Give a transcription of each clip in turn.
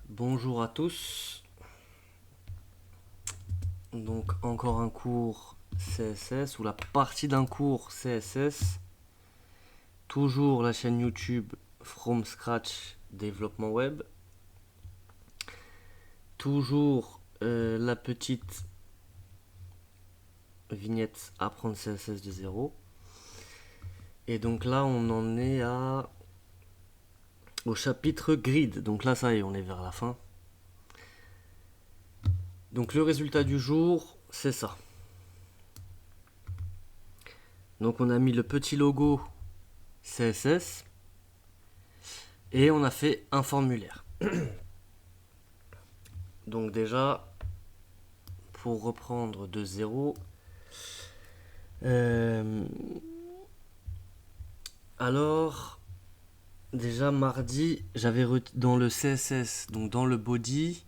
Bonjour à tous. Donc encore un cours CSS ou la partie d'un cours CSS. Toujours la chaîne YouTube From Scratch Développement Web. Toujours la petite vignette Apprendre CSS de zéro. Et donc là on en est au chapitre grid. Donc là ça y est, on est vers la fin. Donc le résultat du jour, c'est ça. Donc on a mis le petit logo CSS et on a fait un formulaire. Donc déjà, pour reprendre de zéro, euh, alors déjà mardi, j'avais dans le CSS, donc dans le body,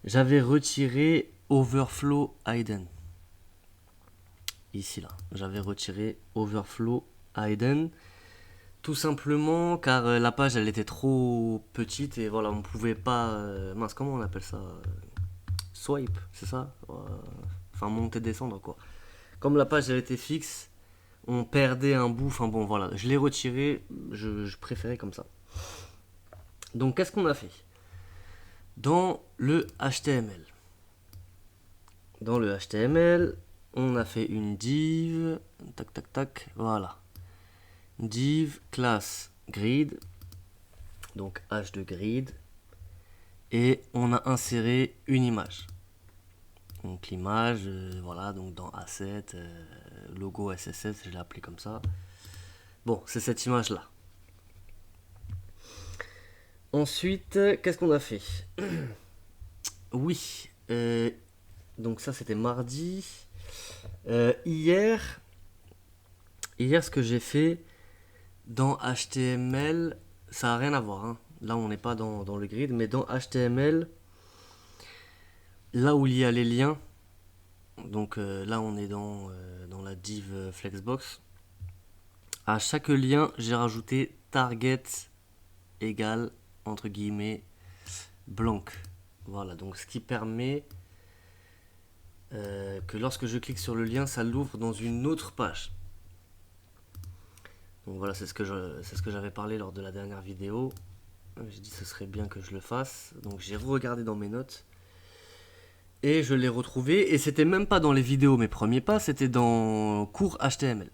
j'avais retiré overflow hidden. Ici là, j'avais retiré overflow hidden. Tout simplement car la page elle était trop petite et voilà, on pouvait pas. Mince, comment on appelle ça? Swipe, c'est ça? Enfin, monter, descendre quoi. Comme la page elle était fixe, on perdait un bout. Enfin bon, voilà, je l'ai retiré, je préférais comme ça. Donc, qu'est-ce qu'on a fait? Dans le HTML. Dans le HTML, on a fait une div. Tac, tac, tac, voilà. Div class grid. Donc, H de grid. Et on a inséré une image. Donc l'image, voilà, donc dans Asset, logo SSS, je l'ai appelé comme ça. Bon, c'est cette image-là. Ensuite, qu'est-ce qu'on a fait? Oui, donc ça c'était mardi. Hier, ce que j'ai fait dans HTML, ça n'a rien à voir, hein. Là, on n'est pas dans le grid, mais dans HTML, là où il y a les liens, donc là on est dans la div Flexbox. À chaque lien, j'ai rajouté target égale entre guillemets blanc. Voilà, donc ce qui permet que lorsque je clique sur le lien, ça l'ouvre dans une autre page. Donc voilà, c'est ce que j'avais parlé lors de la dernière vidéo. J'ai dit que ce serait bien que je le fasse. Donc j'ai regardé dans mes notes et je l'ai retrouvé. Et c'était même pas dans les vidéos mes premiers pas, c'était dans cours HTML.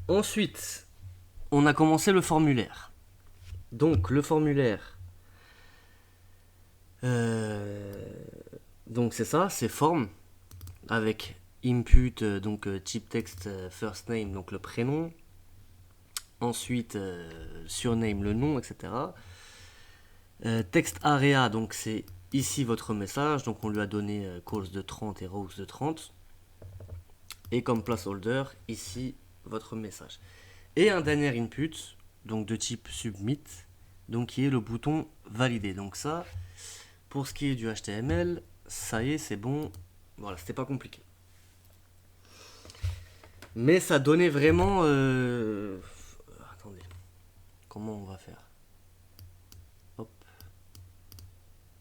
Ensuite, on a commencé le formulaire. Donc le formulaire, donc c'est ça, c'est forme avec input, donc type texte first name, donc le prénom. Ensuite, surname, le nom, etc. Texte area, donc c'est ici votre message. Donc on lui a donné calls de 30 et rows de 30. Et comme placeholder, ici votre message. Et un dernier input, donc de type submit, donc qui est le bouton valider. Donc ça, pour ce qui est du HTML, ça y est, c'est bon. Voilà, c'était pas compliqué. Mais ça donnait vraiment. Attendez, comment on va faire? Hop.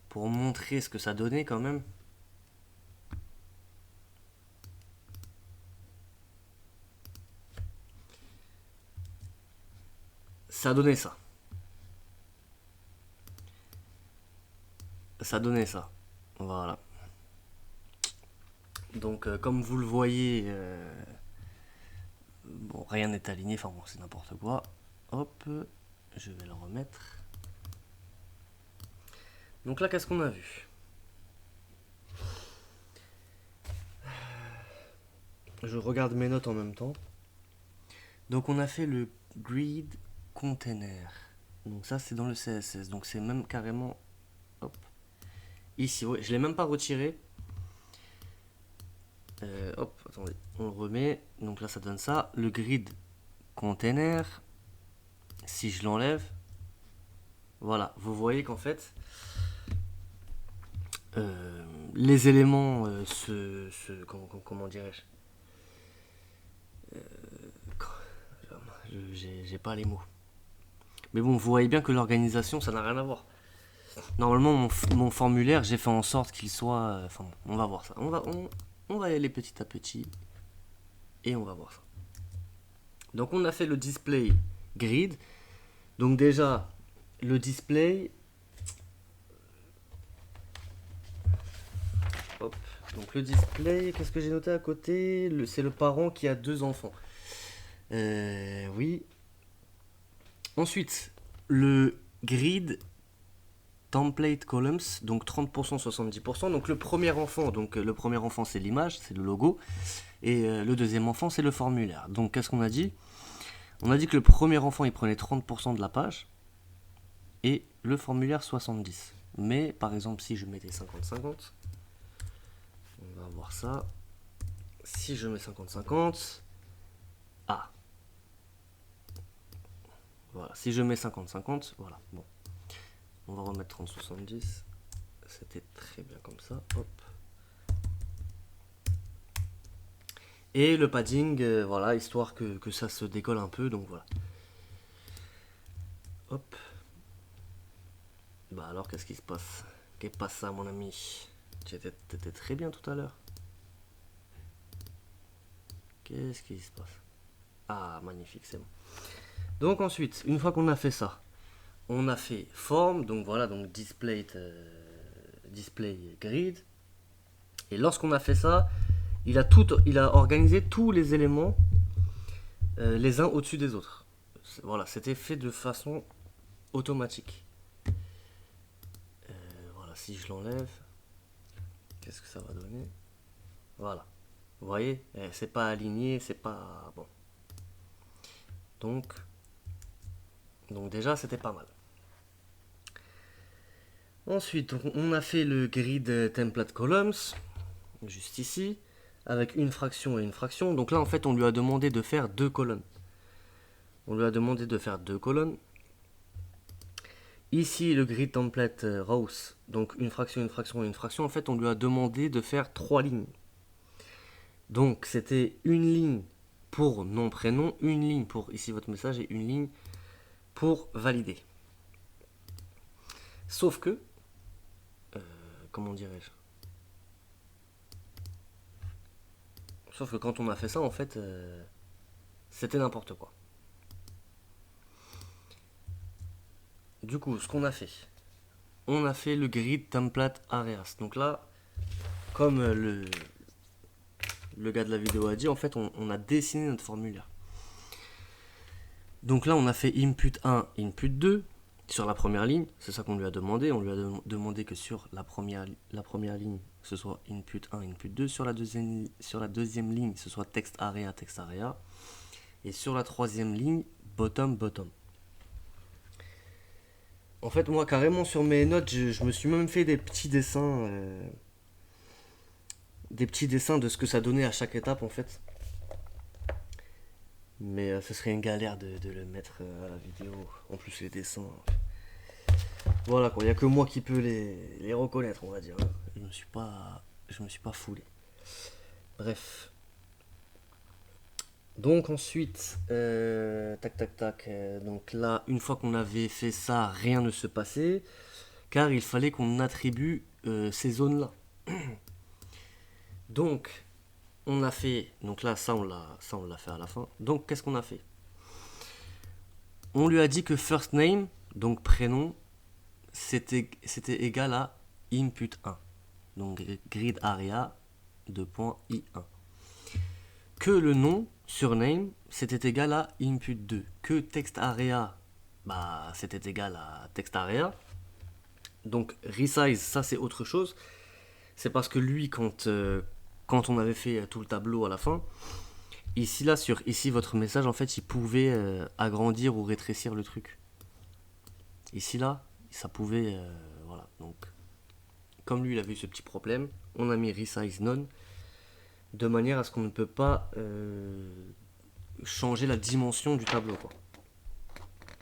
Pour montrer ce que ça donnait quand même. Ça donnait ça. Ça donnait ça. Voilà. Donc, comme vous le voyez, bon, rien n'est aligné. Enfin bon, c'est n'importe quoi. Hop, je vais le remettre. Donc là, qu'est-ce qu'on a vu? Je regarde mes notes en même temps. Donc, on a fait le grid container. Donc ça, c'est dans le CSS. Donc c'est même carrément. Hop. Ici, ouais, je l'ai même pas retiré. Hop, attendez, on le remet. Donc là, ça donne ça. Le grid container. Si je l'enlève, voilà, vous voyez qu'en fait, les éléments comment dirais-je, j'ai pas les mots. Mais bon, vous voyez bien que l'organisation, ça n'a rien à voir. Normalement, mon formulaire, j'ai fait en sorte qu'il soit... Enfin, on va voir ça. On va y aller petit à petit. Et on va voir ça. Donc, on a fait le display grid. Donc déjà, le display... Hop. Donc le display, qu'est-ce que j'ai noté à côté? C'est le parent qui a 2 enfants. Oui. Ensuite, le grid template columns, donc 30%, 70%. Donc le premier enfant, c'est l'image, c'est le logo. Et le deuxième enfant, c'est le formulaire. Donc qu'est-ce qu'on a dit? On a dit que le premier enfant, il prenait 30% de la page. Et le formulaire 70%. Mais par exemple, si je mettais 50-50, on va voir ça. Si je mets 50-50, ah, voilà. Si je mets 50-50, voilà. Bon, on va remettre 30-70. C'était très bien comme ça. Hop. Et le padding, voilà, histoire que ça se décolle un peu. Donc voilà. Hop. Bah alors, qu'est-ce qui se passe? Qu'est-ce passe ça, mon ami? T'étais très bien tout à l'heure. Qu'est-ce qui se passe? Ah, magnifique, c'est bon. Donc ensuite, une fois qu'on a fait ça, on a fait forme, donc voilà, donc display grid. Et lorsqu'on a fait ça, il a organisé tous les éléments les uns au-dessus des autres. Voilà, c'était fait de façon automatique. Voilà, si je l'enlève, qu'est-ce que ça va donner? Voilà. Vous voyez, c'est pas aligné, c'est pas bon. Donc déjà, c'était pas mal. Ensuite, on a fait le grid template columns, juste ici, avec une fraction et une fraction. Donc là, en fait, on lui a demandé de faire 2 colonnes. Ici, le grid template rows, donc une fraction, une fraction et une fraction. En fait, on lui a demandé de faire 3 lignes. Donc, c'était une ligne pour nom, prénom, une ligne pour ici votre message et une ligne pour valider. Sauf que, comment dirais-je? Sauf que quand on a fait ça, en fait, c'était n'importe quoi. Du coup, ce qu'on a fait, on a fait le grid template areas. Donc là, comme le gars de la vidéo a dit, en fait, on a dessiné notre formulaire. Donc là, on a fait input 1, input 2 sur la première ligne. C'est ça qu'on lui a demandé. On lui a demandé que sur la première ligne, ce soit input 1, input 2. Sur la deuxième ligne, ce soit text area, text area. Et sur la troisième ligne, bottom, bottom. En fait, moi, carrément, sur mes notes, je me suis même fait des petits dessins. Des petits dessins de ce que ça donnait à chaque étape, en fait. Mais ce serait une galère de le mettre à la vidéo. En plus, les dessins. Voilà quoi, il n'y a que moi qui peux les reconnaître, on va dire. Je me suis pas foulé. Bref. Donc ensuite, tac tac tac. Donc là, une fois qu'on avait fait ça, rien ne se passait, car il fallait qu'on attribue ces zones-là. Donc, on a fait. Donc là, ça on l'a fait à la fin. Donc, qu'est-ce qu'on a fait? On lui a dit que first name, donc prénom, c'était égal à input 1. Donc grid area 2.i1. Que le nom, surname, c'était égal à input 2. Que text area, bah, c'était égal à text area. Donc resize, ça c'est autre chose. C'est parce que lui, quand on avait fait tout le tableau à la fin, ici là, ici votre message, en fait, il pouvait agrandir ou rétrécir le truc. Ici là, ça pouvait, voilà. Donc, comme lui, il avait eu ce petit problème, on a mis resize none, de manière à ce qu'on ne peut pas changer la dimension du tableau, quoi.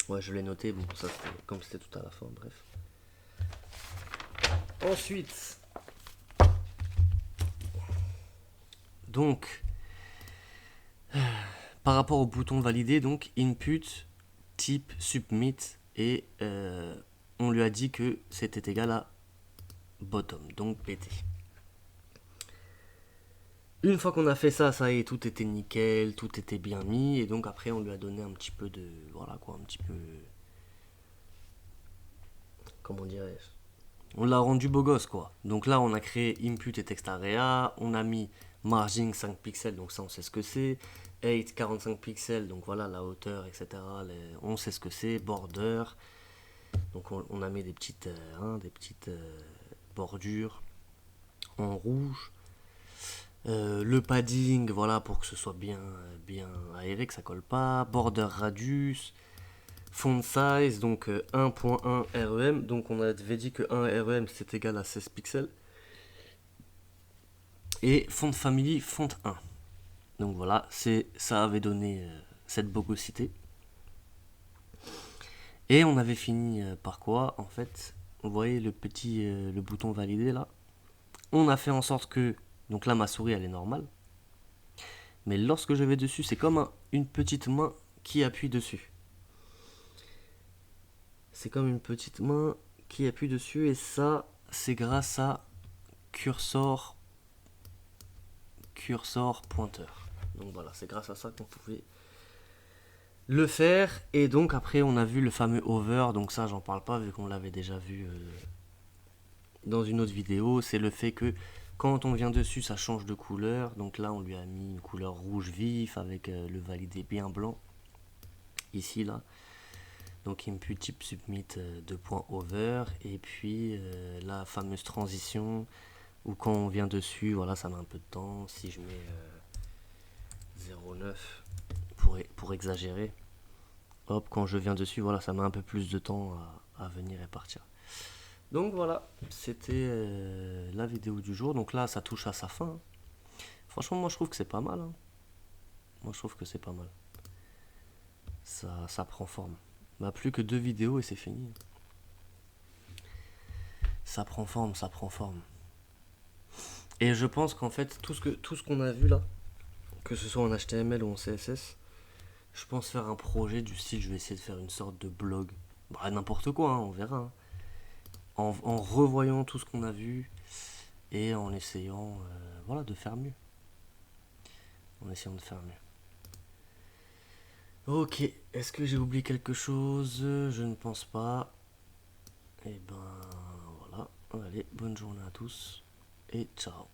Ouais, je l'ai noté, bon, ça comme c'était tout à la fin, bref. Ensuite, donc, par rapport au bouton valider, donc input type submit et on lui a dit que c'était égal à bottom, donc BT. Une fois qu'on a fait ça, ça y est, tout était nickel, tout était bien mis, et donc après on lui a donné un petit peu de, voilà quoi, un petit peu, comment dirais-je, on l'a rendu beau gosse quoi. Donc là on a créé input et text area, on a mis margin 5 pixels, donc ça on sait ce que c'est, 8 45 pixels, donc voilà la hauteur, etc. On sait ce que c'est, border, donc on a mis des petites, bordures en rouge. Le padding, voilà, pour que ce soit bien aéré, que ça colle pas. Border radius. Font size, donc 1.1 REM. Donc on avait dit que 1 REM c'est égal à 16 pixels. Et font family, font 1. Donc voilà, ça avait donné cette bogosité. Et on avait fini par quoi en fait? Vous voyez le bouton valider là. On a fait en sorte que, donc là ma souris elle est normale. Mais lorsque je vais dessus, c'est comme une petite main qui appuie dessus. C'est comme une petite main qui appuie dessus et ça, c'est grâce à cursor pointeur. Donc voilà, c'est grâce à ça qu'on pouvait le faire. Et donc après, on a vu le fameux hover. Donc ça, j'en parle pas vu qu'on l'avait déjà vu dans une autre vidéo. C'est le fait que quand on vient dessus, ça change de couleur. Donc là, on lui a mis une couleur rouge vif avec le validé bien blanc. Ici, là. Donc input type submit 2.over et puis la fameuse transition où quand on vient dessus, voilà, ça met un peu de temps. Si je mets 0.9 pour exagérer, hop, quand je viens dessus, voilà, ça met un peu plus de temps à venir et partir. Donc voilà, c'était la vidéo du jour. Donc là, ça touche à sa fin, hein. Franchement, moi je trouve que c'est pas mal, hein. Moi je trouve que c'est pas mal. Ça prend forme. Bah, plus que 2 vidéos et c'est fini. Ça prend forme, ça prend forme. Et je pense qu'en fait, tout ce qu'on a vu là, que ce soit en HTML ou en CSS, je pense faire un projet du style, je vais essayer de faire une sorte de blog. Bah, n'importe quoi, hein, on verra, hein. En revoyant tout ce qu'on a vu et en essayant voilà, de faire mieux. En essayant de faire mieux. Ok, est-ce que j'ai oublié quelque chose? Je ne pense pas. Et ben voilà. Allez, bonne journée à tous et ciao.